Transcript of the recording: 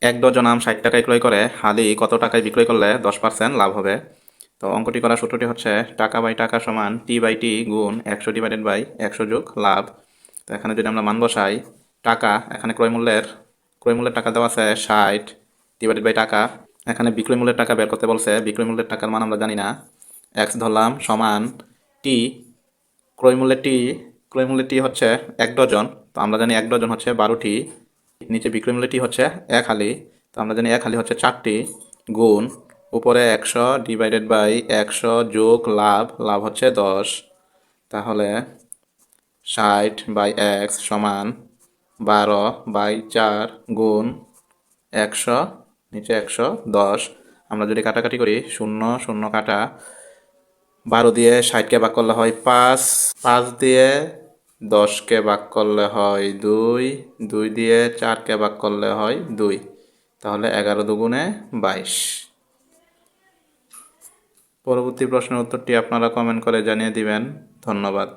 এক ডজন আম 60 টাকায় ক্রয় করে হালি কত টাকায় বিক্রয় করলে 10% লাভ হবে? তো অঙ্কটি করার সূত্রটি হচ্ছে টাকা বাই টাকা সমান টি বাই টি গুণ 100 ডিভাইডেড বাই 100 যোগ লাভ। তো এখানে যদি আমরা মান বসাই, টাকা এখানে ক্রয় মূল্যের টাকা দেওয়া আছে 60 ডিভাইডেড বাই টাকা, এখানে বিক্রয় মূল্যের টাকা বের করতে বলছে, বিক্রয় মূল্যের টাকার মান আমরা জানি না, এক্স ধরলাম সমান টি, ক্রয় মূল্যের টি হচ্ছে 1 ডজন, তো আমরা জানি 1 ডজন হচ্ছে 12টি, নিচে বিক্রয় মূল্যটি হচ্ছে 1 হালি, তো আমরা জানি 1 হালি হচ্ছে 4টি, গুণ উপরে 100 ডিভাইডেড বাই 100 যোগ লাভ, লাভ হচ্ছে 10। তাহলে 60/x সমান 12/4 গুণ 100, নিচে 110। আমরা যদি কাটাকাটি করি, 0 0 কাটা, 12 দিয়ে 60কে ভাগ করলে হয় 5, 5 দিয়ে 10কে ভাগ করলে হয় 2, 2 দিয়ে 4কে ভাগ করলে হয় 2, তাহলে 11 দুগুণে 22। পরবর্তী প্রশ্নের উত্তরটি আপনারা কমেন্ট করে জানিয়ে দিবেন। ধন্যবাদ।